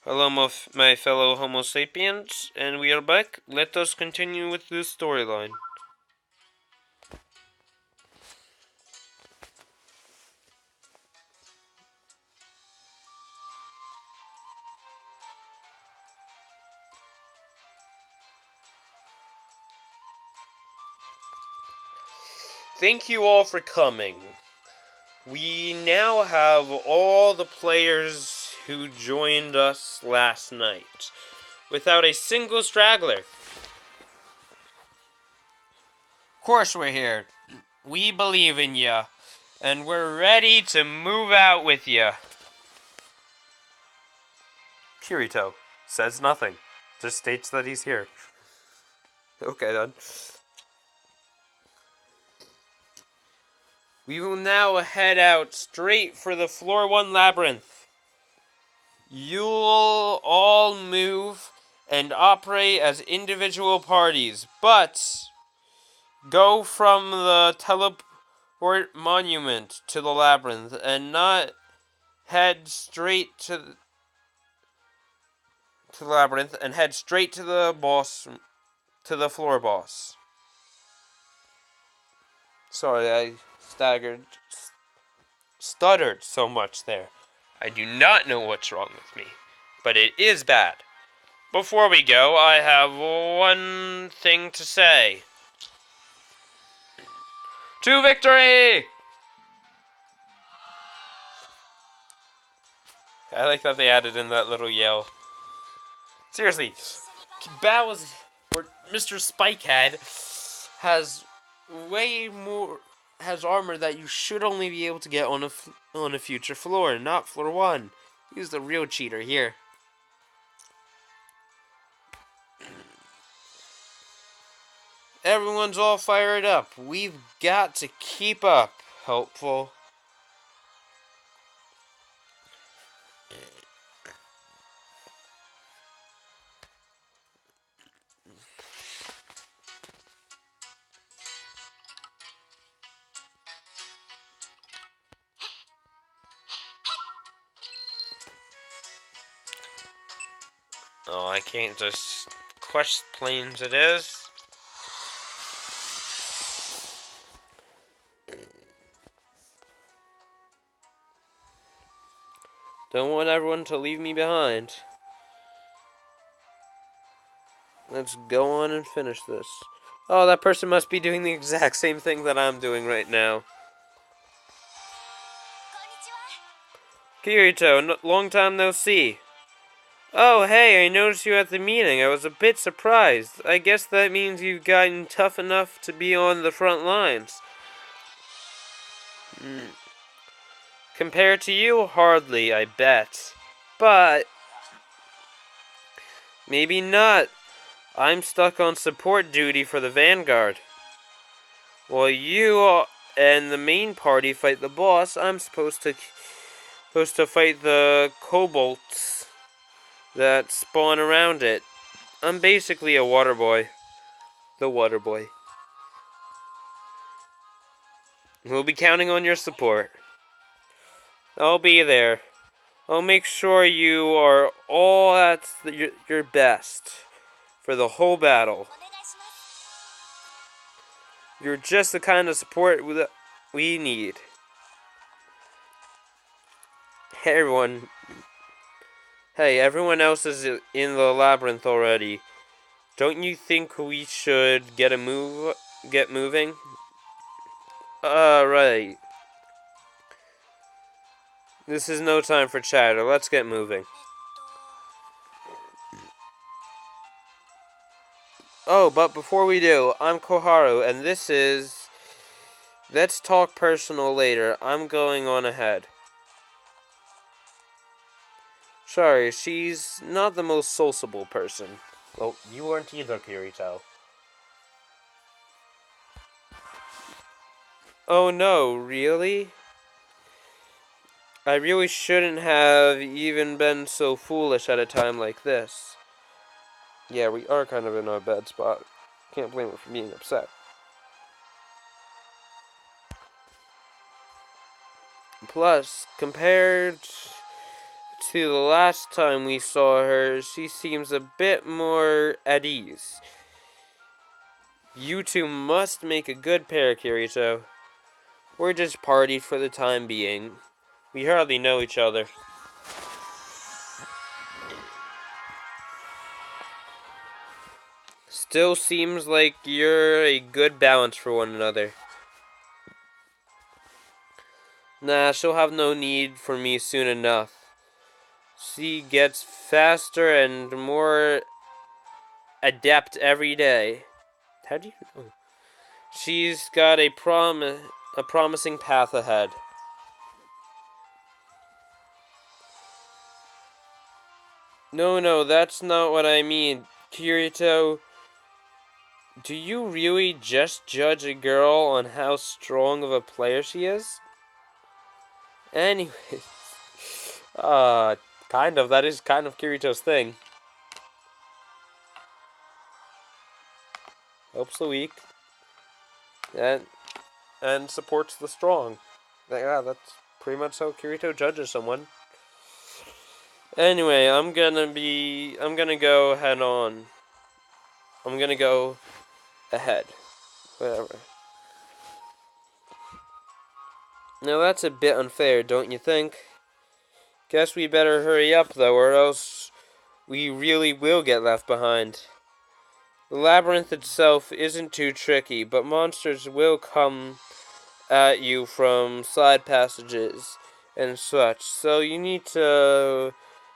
Hello, my fellow Homo sapiens, and we are back. Let us continue with this storyline. Thank you all for coming. We now have all the players who joined us last night, without a single straggler. Of course we're here. We believe in ya, and we're ready to move out with ya. Kirito says nothing, just states that he's here. Okay then. We will now head out straight for the Floor 1 Labyrinth. You'll all move and operate as individual parties, but go from the teleport monument to the labyrinth and not head straight to the labyrinth and head straight to the boss, to the floor boss. Sorry, I stuttered so much there. I do not know what's wrong with me, but it is bad. Before we go, I have one thing to say. To victory! I like that they added in that little yell. Seriously, Mr. Spikehead has way more, has armor that you should only be able to get on a future floor, not floor 1. He's the real cheater here. Everyone's all fired up. We've got to keep up, hopeful. Oh, I can't just quest planes it is. Don't want everyone to leave me behind. Let's go on and finish this. Oh, that person must be doing the exact same thing that I'm doing right now. Kirito, long time no see. Oh, hey, I noticed you at the meeting. I was a bit surprised. I guess that means you've gotten tough enough to be on the front lines. Compared to you, hardly, I bet. But maybe not. I'm stuck on support duty for the Vanguard. While you and the main party fight the boss, I'm supposed to fight the kobolds that spawn around it. I'm basically a water boy. The water boy. We'll be counting on your support. I'll be there. I'll make sure you are all at your best for the whole battle. You're just the kind of support that we need. Hey everyone. Hey, everyone else is in the labyrinth already. Don't you think we should get moving? Right. This is no time for chatter. Let's get moving. Oh, but before we do, I'm Koharu, and this is... Let's talk personal later. I'm going on ahead. Sorry, she's not the most sociable person. Well, you weren't either, Kirito. Oh no, really? I really shouldn't have even been so foolish at a time like this. Yeah, we are kind of in a bad spot. Can't blame her for being upset. Plus, compared to the last time we saw her, she seems a bit more at ease. You two must make a good pair, Kirito. We're just parties for the time being. We hardly know each other. Still seems like you're a good balance for one another. Nah, she'll have no need for me soon enough. She gets faster and more adept every day. How do you know? She's got a promising path ahead. No, that's not what I mean. Kirito, do you really just judge a girl on how strong of a player she is? Anyways, kind of. That is kind of Kirito's thing. Helps the weak. And supports the strong. Yeah, that's pretty much how Kirito judges someone. Anyway, I'm gonna go head on. I'm gonna go ahead. Whatever. Now that's a bit unfair, don't you think? Guess we better hurry up though, or else we really will get left behind. The labyrinth itself isn't too tricky, but monsters will come at you from side passages and such, so you need to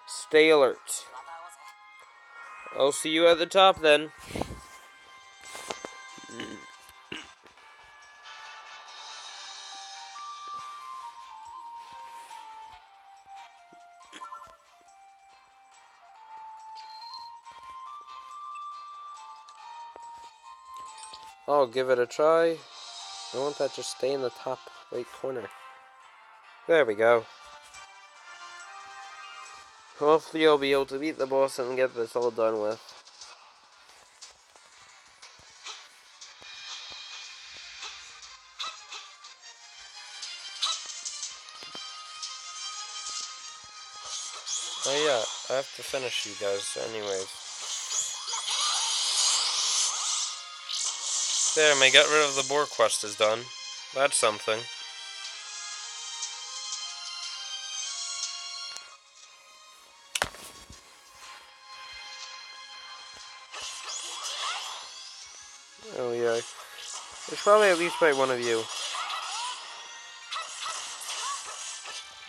stay alert. I'll see you at the top then. I'll give it a try. I want that to stay in the top right corner. There we go. Hopefully I'll be able to beat the boss and get this all done with. Oh yeah, I have to finish you guys anyways. There, my get rid of the boar quest is done. That's something. Oh yeah. It's probably at least by one of you.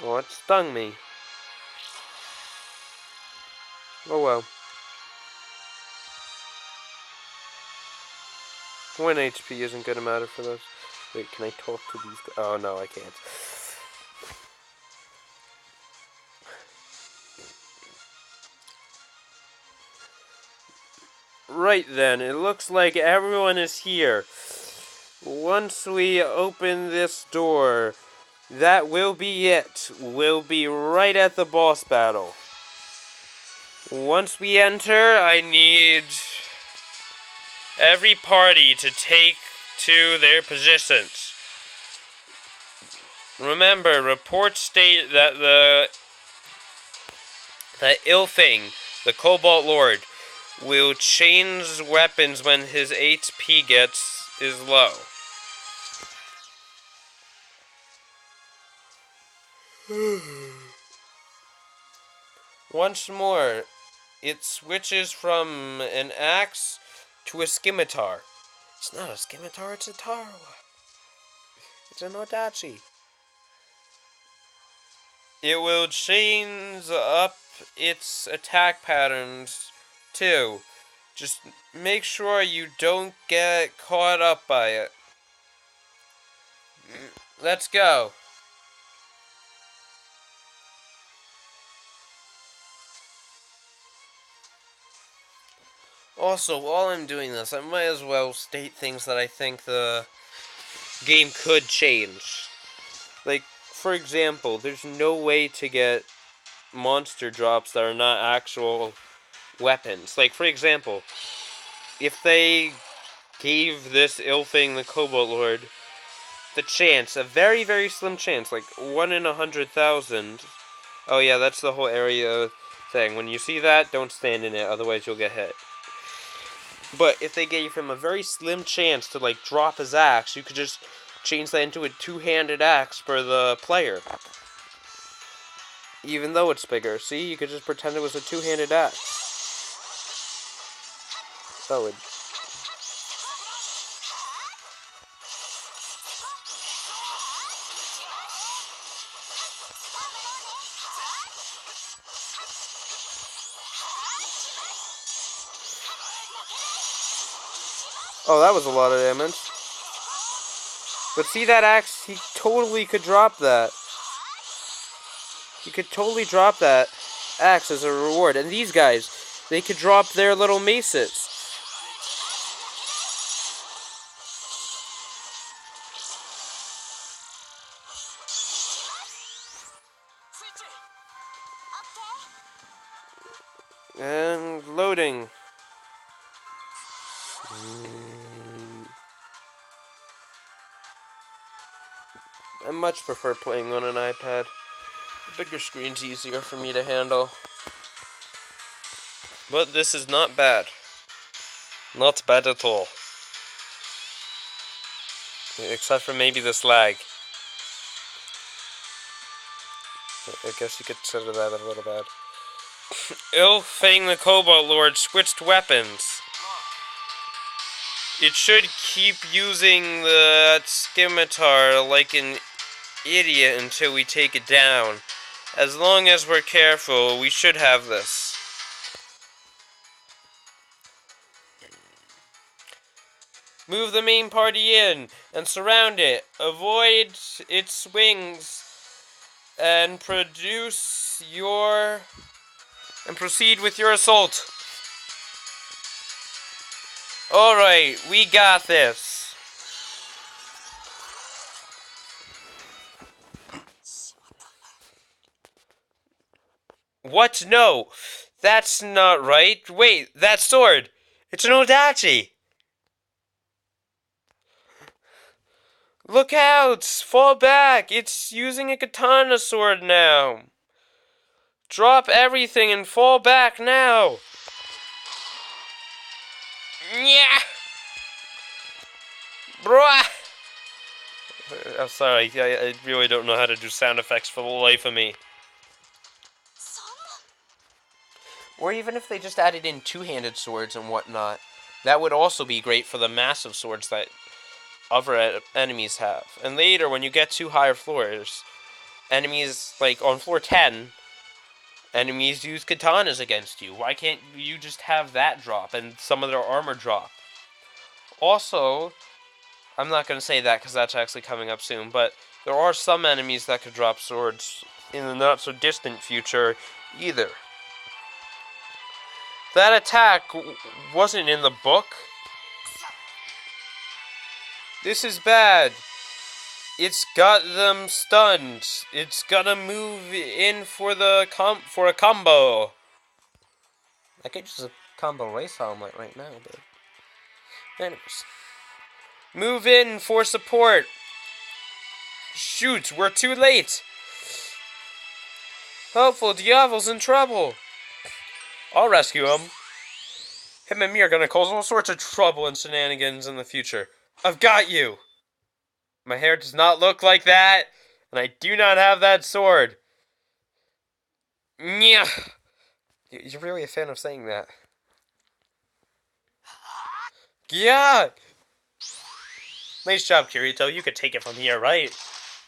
Oh, it stung me. Oh well. 1 HP isn't gonna matter for those. Wait, can I talk to these guys? Oh no, I can't. Right then, it looks like everyone is here. Once we open this door, that will be it. We'll be right at the boss battle. Once we enter, I need every party to take to their positions. Remember, reports state that the ill thing, the Cobalt Lord, will change weapons when his HP is low. Once more, it switches from an axe to a scimitar. It's not a scimitar, it's a Taro. It's an Odachi. It will change up its attack patterns too. Just make sure you don't get caught up by it. Let's go. Also, while I'm doing this, I might as well state things that I think the game could change. Like, for example, there's no way to get monster drops that are not actual weapons. Like, for example, if they gave this ill thing, the Cobalt Lord, the chance, a very, very slim chance, like 1 in 100,000, Oh yeah, that's the whole area thing. When you see that, don't stand in it, otherwise you'll get hit. But if they gave him a very slim chance to like drop his axe, you could just change that into a two-handed axe for the player. Even though it's bigger. See, you could just pretend it was a two-handed axe. Oh, oh, that was a lot of damage. But see that axe? He totally could drop that. He could totally drop that axe as a reward. And these guys, they could drop their little maces. And loading. I much prefer playing on an iPad. The bigger screen's easier for me to handle. But this is not bad. Not bad at all. Except for maybe this lag. I guess you could consider that a little bad. Fang the Cobalt Lord switched weapons. It should keep using the scimitar like an idiot until we take it down. As long as we're careful, we should have this. Move the main party in and surround it. Avoid its swings and proceed with your assault. Alright, we got this. What? No, that's not right. Wait, that sword. It's an Odachi. Look out! Fall back! It's using a katana sword now. Drop everything and fall back now. Yeah. Bruh. I'm sorry, I really don't know how to do sound effects for the life of me. Or even if they just added in two-handed swords and whatnot, that would also be great for the massive swords that other enemies have. And later, when you get to higher floors, enemies, like on floor 10, enemies use katanas against you. Why can't you just have that drop and some of their armor drop? Also, I'm not going to say that because that's actually coming up soon, but there are some enemies that could drop swords in the not-so-distant future either. That attack wasn't in the book. This is bad. It's got them stunned. It's gonna move in for a combo. I could use a combo race helmet right now, but anyways. Move in for support. Shoot, we're too late. Hopeful Diavel's in trouble. I'll rescue him. Him and me are gonna cause all sorts of trouble and shenanigans in the future. I've got you. My hair does not look like that, and I do not have that sword. Yeah. You're really a fan of saying that. Yeah. Nice job, Kirito. You could take it from here, right?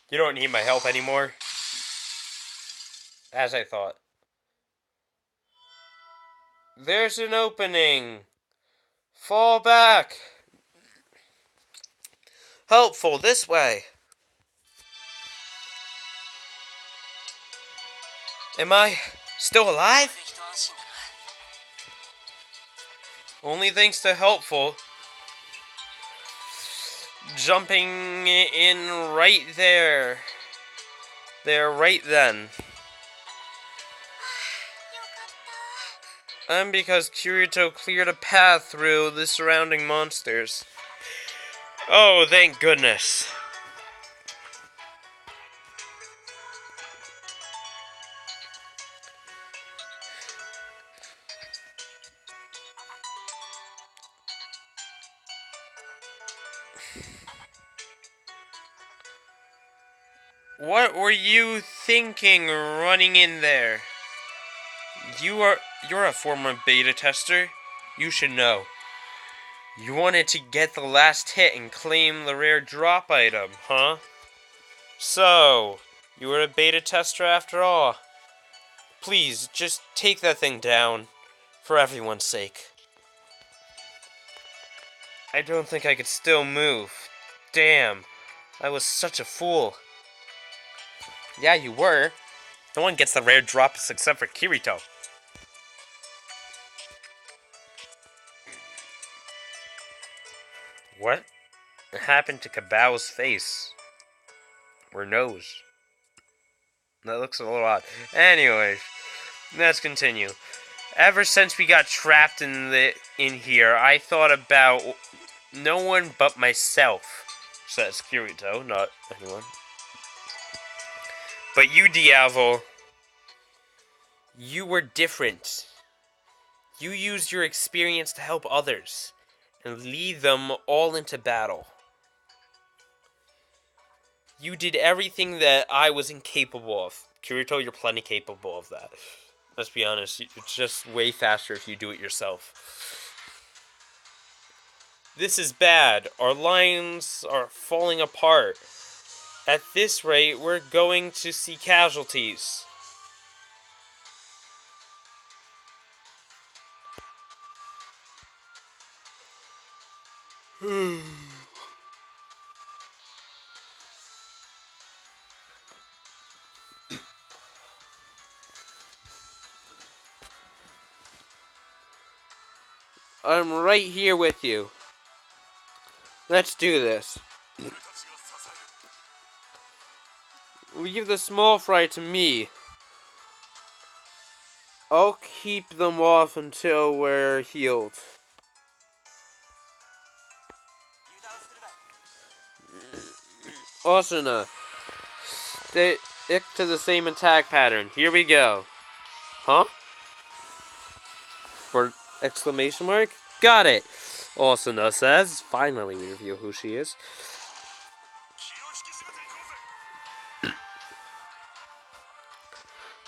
You don't need my help anymore. As I thought. There's an opening. Fall back. Helpful, this way. Am I still alive? Only thanks to Helpful. Jumping in right there. There, right then. And because Kirito cleared a path through the surrounding monsters. Oh, thank goodness. What were you thinking running in there? You're a former beta tester. You should know. You wanted to get the last hit and claim the rare drop item, huh? So, you were a beta tester after all. Please, just take that thing down, for everyone's sake. I don't think I could still move. Damn, I was such a fool. Yeah, you were. No one gets the rare drops except for Kirito. What happened to Kabao's face? Or nose? That looks a little odd. Anyways, let's continue. Ever since we got trapped in here, I thought about no one but myself, says Kirito, not anyone. But you, Diavo, you were different. You used your experience to help others and lead them all into battle. You did everything that I was incapable of. Kirito, you're plenty capable of that. Let's be honest, it's just way faster if you do it yourself. This is bad. Our lines are falling apart. At this rate, we're going to see casualties. I'm right here with you. Let's do this. Leave the small fry to me. I'll keep them off until we're healed. Asuna, stick to the same attack pattern. Here we go. Huh? For exclamation mark? Got it! Asuna says. Finally we reveal who she is.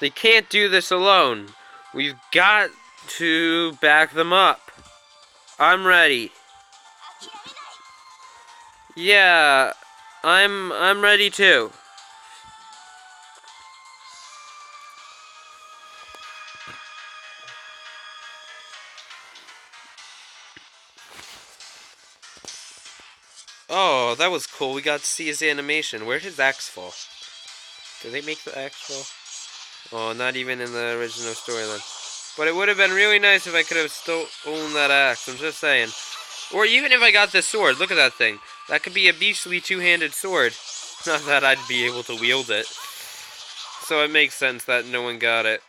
They can't do this alone. We've got to back them up. I'm ready. Yeah, I'm ready too. Oh, that was cool. We got to see his animation. Where'd his axe fall? Did they make the axe fall? Oh, not even in the original storyline. But it would have been really nice if I could have still owned that axe. I'm just saying. Or even if I got this sword. Look at that thing. That could be a beastly two-handed sword. Not that I'd be able to wield it. So it makes sense that no one got it.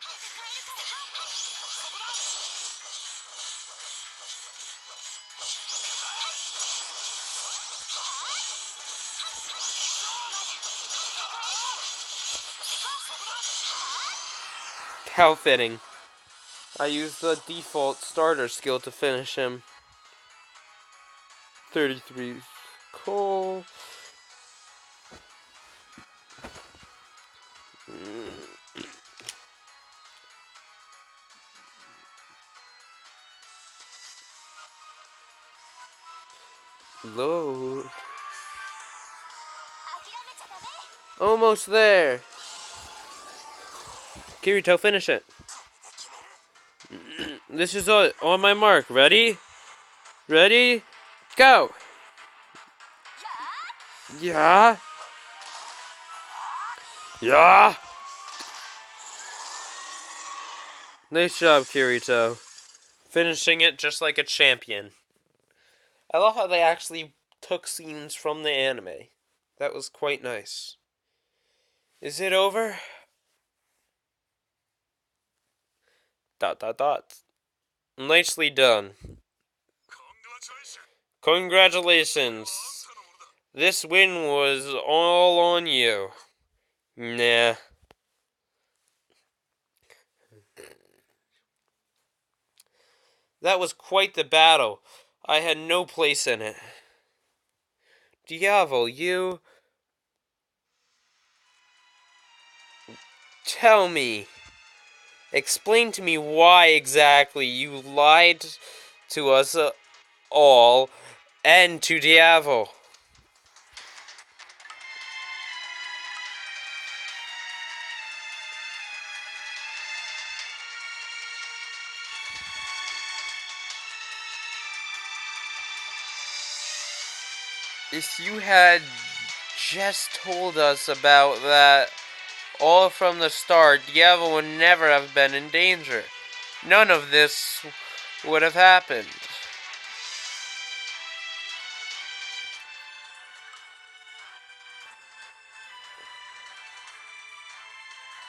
How fitting. I used the default starter skill to finish him. 33 coal. Load. Almost there. Kirito, finish it. This is on my mark. Ready? Ready? Go! Yeah? Yeah? Nice job, Kirito. Finishing it just like a champion. I love how they actually took scenes from the anime. That was quite nice. Is it over? ... Nicely done. Congratulations. This win was all on you. Nah. That was quite the battle. I had no place in it. Diavol, you... Tell me. Explain to me why exactly you lied to us all and to Diavol. If you had just told us about that all from the start, Diavol would never have been in danger. None of this would have happened.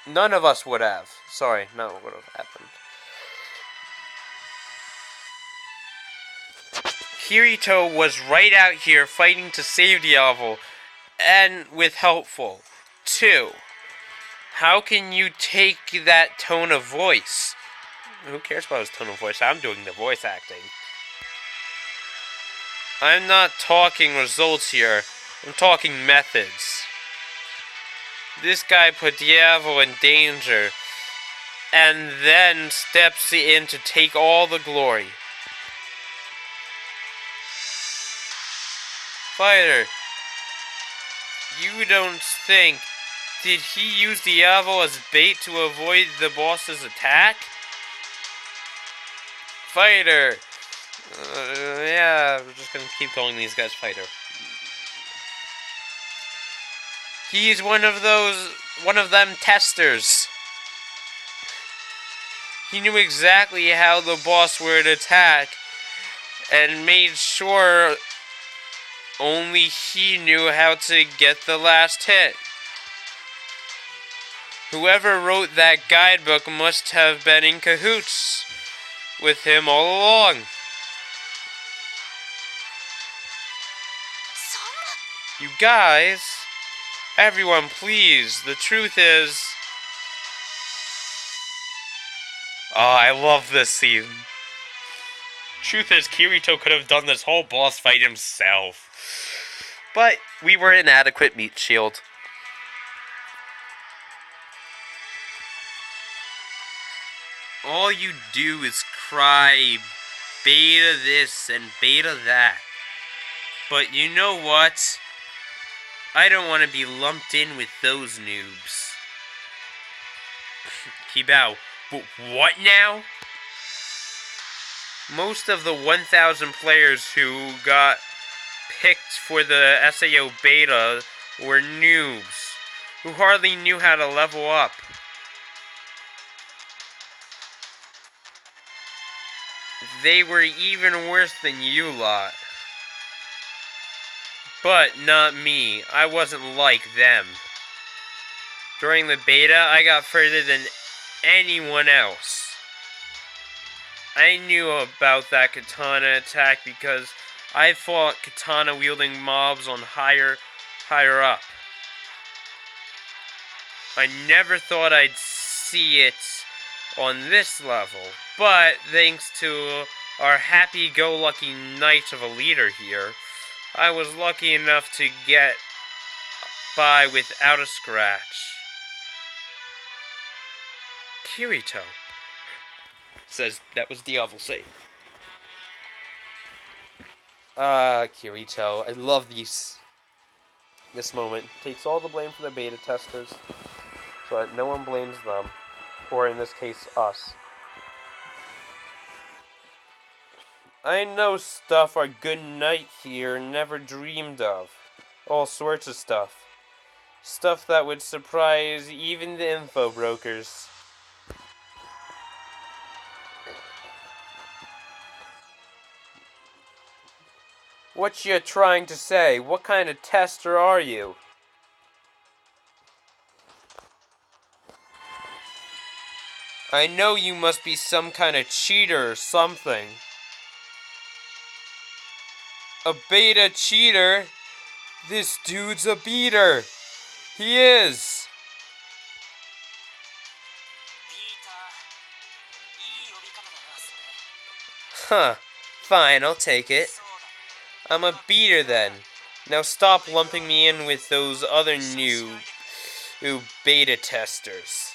None of us would have. Sorry, none would have happened. Kirito was right out here fighting to save Diavol, and with helpful, too. How can you take that tone of voice? Who cares about his tone of voice? I'm doing the voice acting. I'm not talking results here. I'm talking methods. This guy put Diavol in danger, and then steps in to take all the glory. Fighter, you don't think... Did he use Diavol as bait to avoid the boss's attack? Fighter! Yeah, we're just gonna keep calling these guys Fighter. He's one of them testers. He knew exactly how the boss would attack, and made sure only he knew how to get the last hit. Whoever wrote that guidebook must have been in cahoots with him all along. You guys, everyone please, the truth is... Oh, I love this scene. Truth is, Kirito could have done this whole boss fight himself. But we were inadequate meat shield. All you do is cry beta this and beta that. But you know what? I don't want to be lumped in with those noobs. Kibao, what now? Most of the 1,000 players who got picked for the SAO beta were noobs, who hardly knew how to level up. They were even worse than you lot. But not me. I wasn't like them. During the beta, I got further than anyone else. I knew about that katana attack because I fought katana wielding mobs on higher up. I never thought I'd see it on this level, but thanks to our happy-go-lucky knight of a leader here, I was lucky enough to get by without a scratch. Kirito says that was Diavol say. Kirito, I love this moment. Takes all the blame for the beta testers, so that no one blames them, or in this case, us. I know stuff our good knight here never dreamed of. All sorts of stuff. Stuff that would surprise even the info brokers. What you trying to say? What kind of tester are you? I know you must be some kind of cheater or something. A beta cheater? This dude's a beater. He is. Huh. Fine, I'll take it. I'm a beater then. Now stop lumping me in with those other new beta testers.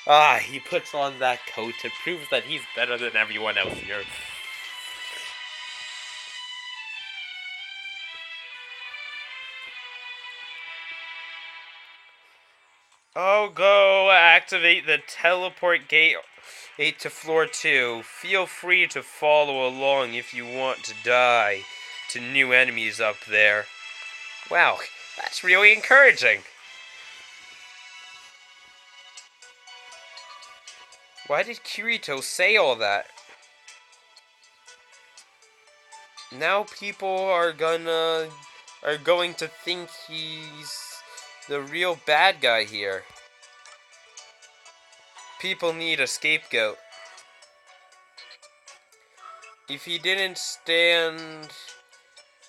Ah, he puts on that coat to prove that he's better than everyone else here. Oh, go activate the teleport gate to floor 2. Feel free to follow along if you want to die to new enemies up there. Wow, that's really encouraging. Why did Kirito say all that? Now people are going to think he's the real bad guy here. People need a scapegoat. If he didn't stand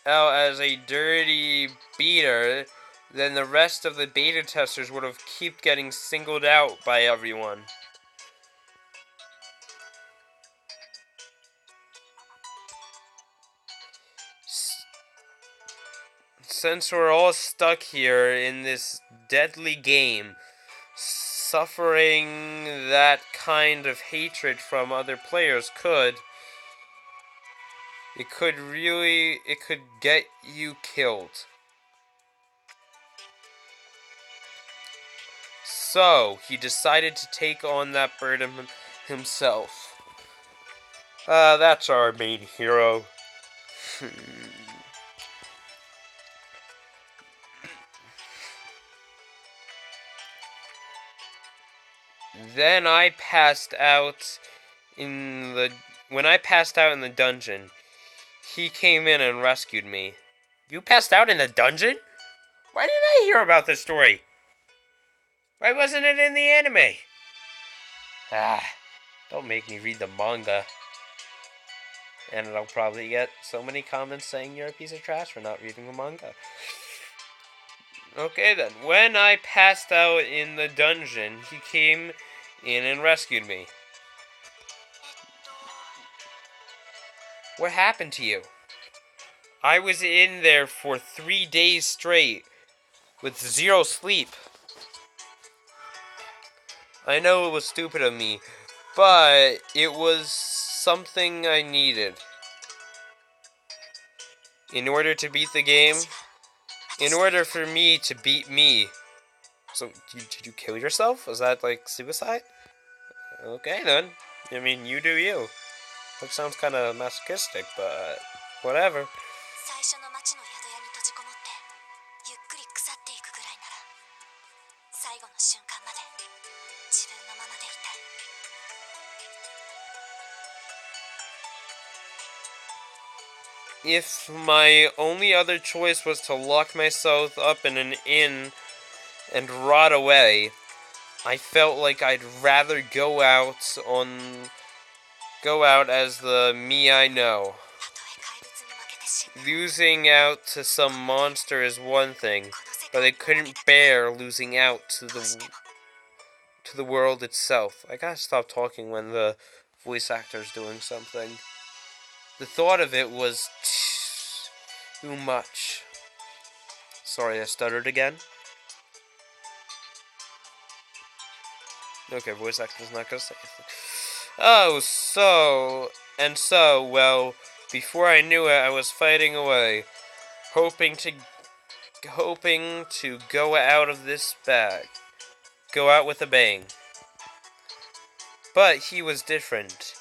out as a dirty beater, then the rest of the beta testers would have kept getting singled out by everyone. Since we're all stuck here in this deadly game, suffering that kind of hatred from other players could get you killed. So, he decided to take on that burden himself. That's our main hero. Then I passed out when I passed out in the dungeon, he came in and rescued me. You passed out in the dungeon? Why didn't I hear about this story? Why wasn't it in the anime? Don't make me read the manga. And I'll probably get so many comments saying you're a piece of trash for not reading the manga. Okay then, when I passed out in the dungeon, he came in and rescued me. What happened to you? I was in there for 3 days straight, with 0 sleep. I know it was stupid of me, but it was something I needed. In order to beat the game, in order for me to beat me. So, did you kill yourself? Was that like suicide? Okay then. I mean, you do you. That sounds kind of masochistic, but whatever. If my only other choice was to lock myself up in an inn and rot away, I felt like I'd rather go out as the me I know. Losing out to some monster is one thing, but I couldn't bear losing out to the world itself. I gotta stop talking when the voice actor's doing something. The thought of it was too much. Sorry, I stuttered again. Okay, voice actor's not gonna say anything. Oh, well, before I knew it, I was fighting away, hoping to go out of this bag, go out with a bang. But he was different.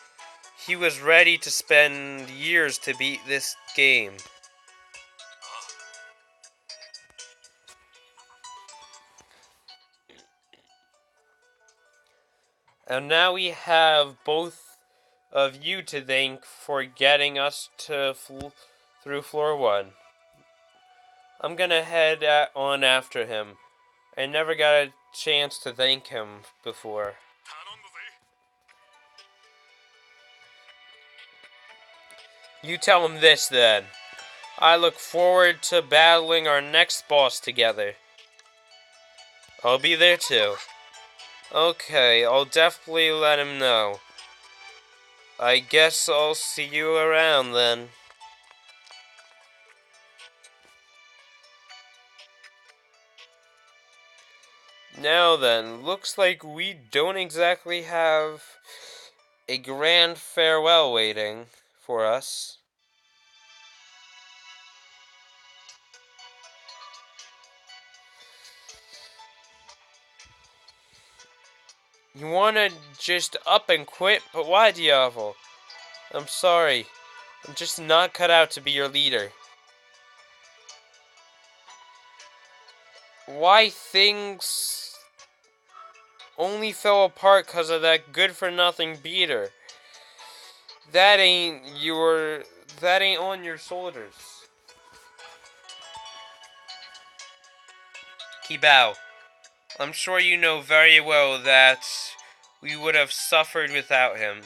He was ready to spend years to beat this game. And now we have both of you to thank for getting us through floor 1. I'm gonna head on after him. I never got a chance to thank him before. You tell him this then. I look forward to battling our next boss together. I'll be there too. Okay, I'll definitely let him know. I guess I'll see you around then. Now then, looks like we don't exactly have a grand farewell waiting for us. You wanna just up and quit? But why, Diavol? I'm sorry. I'm just not cut out to be your leader. Why things only fell apart because of that good-for-nothing beater? That ain't on your shoulders. Kibao, I'm sure you know very well that we would have suffered without him.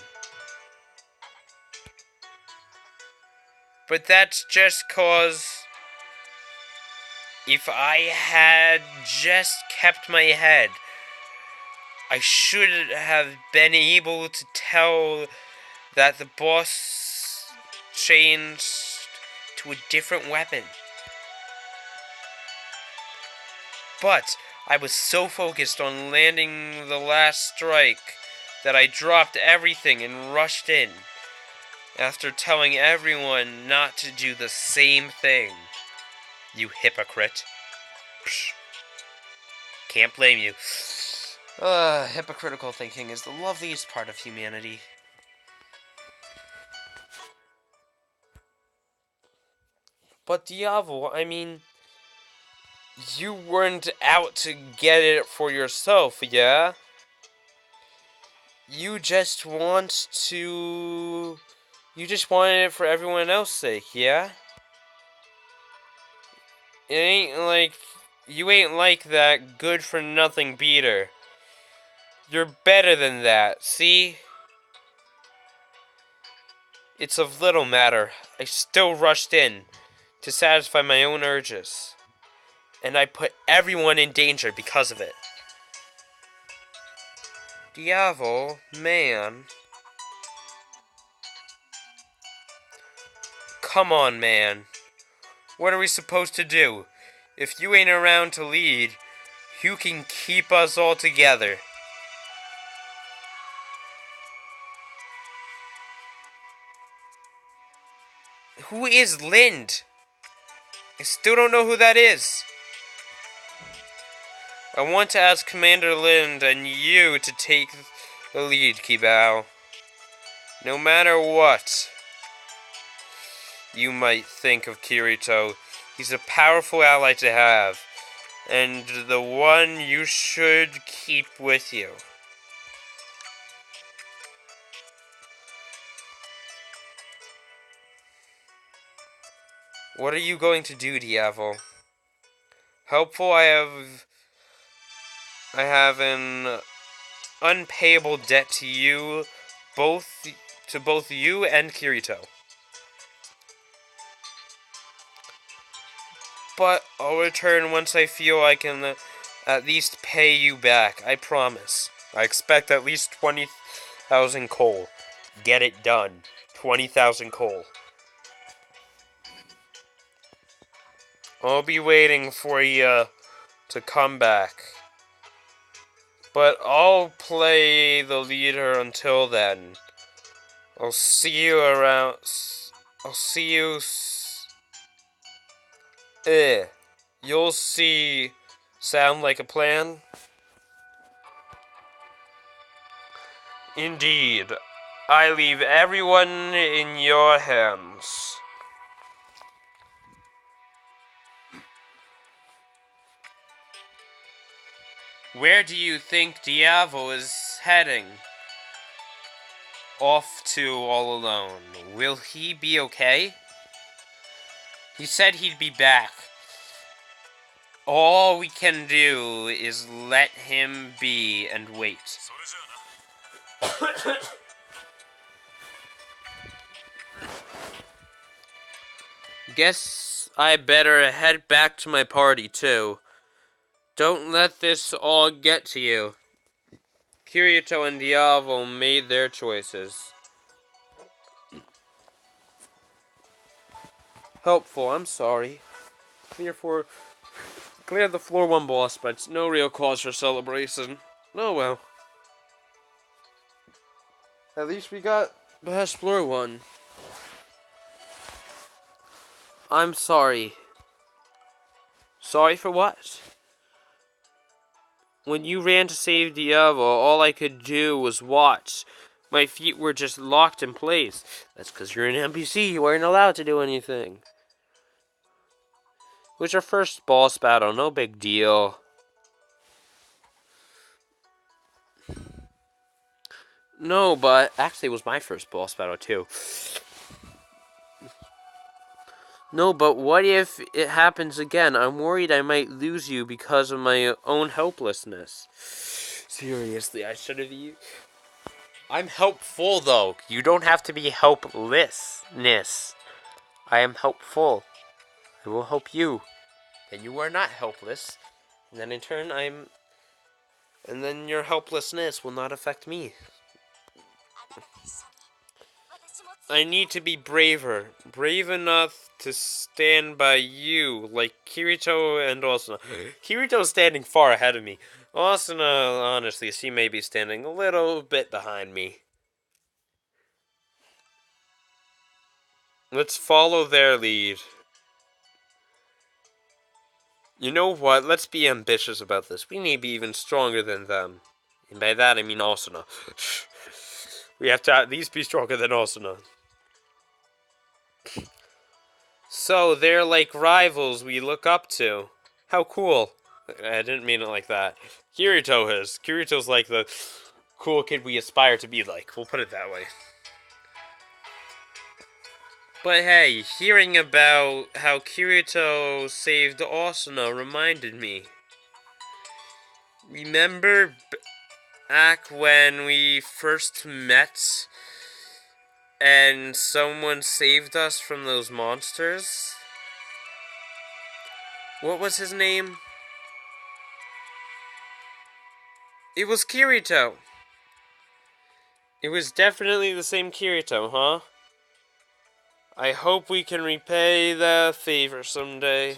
But that's just cause if I had just kept my head, I should have been able to tell that the boss changed to a different weapon. But I was so focused on landing the last strike that I dropped everything and rushed in, after telling everyone not to do the same thing. You hypocrite. Psh. Can't blame you. Hypocritical thinking is the loveliest part of humanity. But Diavol, I mean, you weren't out to get it for yourself, yeah? You just wanted it for everyone else's sake, yeah? You ain't like that good-for-nothing beater. You're better than that, see? It's of little matter. I still rushed in to satisfy my own urges. And I put everyone in danger because of it. Diavol, man. Come on, man. What are we supposed to do? If you ain't around to lead, who can keep us all together? Who is Lind? I still don't know who that is. I want to ask Commander Lind and you to take the lead, Kibao. No matter what you might think of Kirito, he's a powerful ally to have, and the one you should keep with you. What are you going to do, Diavol? Helpful, I have an unpayable debt to you, both you and Kirito. But I'll return once I feel I can at least pay you back, I promise. I expect at least 20,000 coal. Get it done. 20,000 coal. I'll be waiting for you to come back. But I'll play the leader until then. I'll see you around. I'll see you. You'll see. Sound like a plan? Indeed. I leave everyone in your hands. Where do you think Diavol is heading? Off to all alone. Will he be okay? He said he'd be back. All we can do is let him be and wait. Guess I better head back to my party too. Don't let this all get to you. Kirito and Diavol made their choices. Helpful, I'm sorry. Therefore, Cleared the floor 1 boss, but it's no real cause for celebration. Oh well. At least we got past floor 1. I'm sorry. Sorry for what? When you ran to save Diablo, all I could do was watch. My feet were just locked in place. That's because you're an NPC. You weren't allowed to do anything. It was your first boss battle. No big deal. No, but actually it was my first boss battle too. No, but what if it happens again? I'm worried I might lose you because of my own helplessness. Seriously, I should have used... I'm helpful, though. You don't have to be helplessness. I am helpful. I will help you. And you are not helpless. And then in turn, and then your helplessness will not affect me. I need to be braver. Brave enough to stand by you, like Kirito and Asuna. Kirito's standing far ahead of me. Asuna, honestly, she may be standing a little bit behind me. Let's follow their lead. You know what? Let's be ambitious about this. We need to be even stronger than them. And by that, I mean Asuna. We have to at least be stronger than Asuna. So, they're like rivals we look up to. How cool. I didn't mean it like that. Kirito is. Kirito's like the cool kid we aspire to be like. We'll put it that way. But hey, hearing about how Kirito saved Asuna reminded me. Remember back when we first met and someone saved us from those monsters? What was his name? It was Kirito. It was definitely the same Kirito, huh? I hope we can repay the favor someday.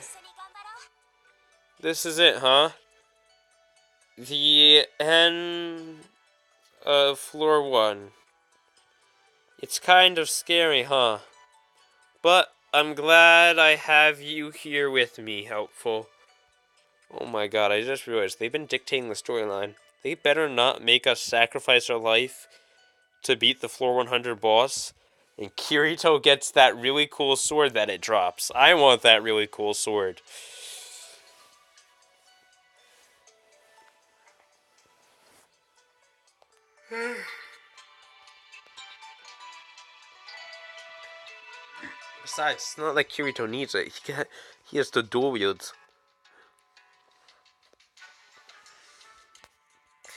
This is it, huh? The end of floor 1. It's kind of scary, huh? But I'm glad I have you here with me, helpful. Oh my god, I just realized they've been dictating the storyline. They better not make us sacrifice our life to beat the floor 100 boss. And Kirito gets that really cool sword that it drops. I want that really cool sword. Besides, it's not like Kirito needs it. He has the dual wields.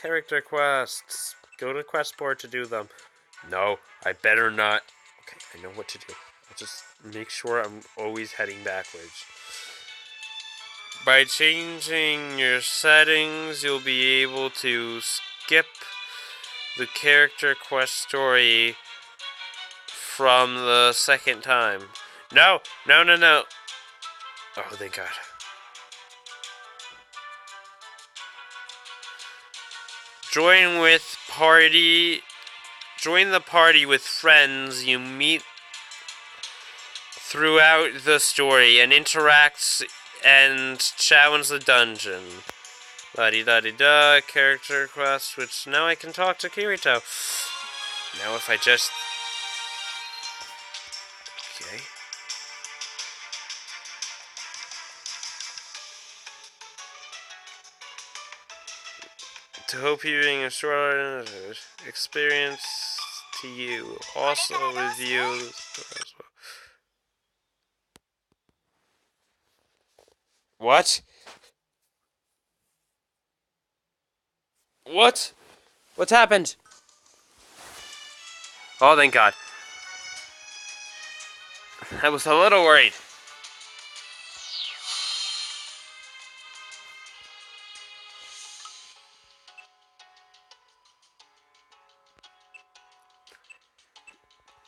Character quests. Go to quest board to do them. No, I better not. Okay, I know what to do. I'll just make sure I'm always heading backwards. By changing your settings, you'll be able to skip the character quest story from the second time. No, no, no, no. Oh, thank God. Join the party with friends you meet throughout the story and interact and challenge the dungeon. La-di-da-di-da, character quest, which now I can talk to Kirito. Now if I just... Okay. To hope hearing a short experience to you. Also review... What? What? What's happened? Oh, thank God. I was a little worried.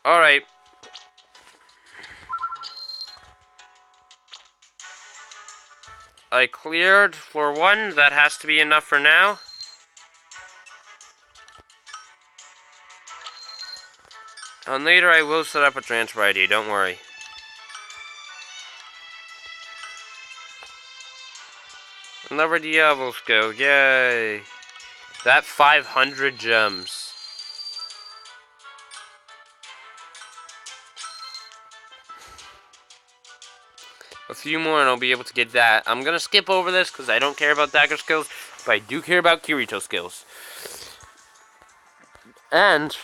Alright. I cleared floor 1. That has to be enough for now. And later I will set up a transfer ID, don't worry. Another Diablos go, yay. That 500 gems. A few more and I'll be able to get that. I'm going to skip over this because I don't care about dagger skills, but I do care about Kirito skills. And,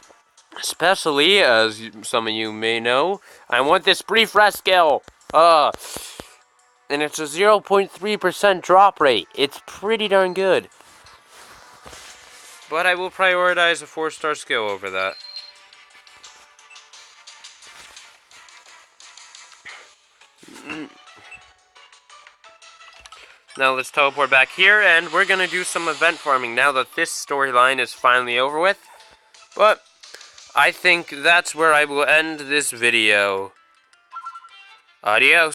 especially, as some of you may know, I want this brief rest skill. And it's a 0.3% drop rate. It's pretty darn good. But I will prioritize a 4-star skill over that. Now let's teleport back here, and we're going to do some event farming now that this storyline is finally over with. But I think that's where I will end this video. Adios.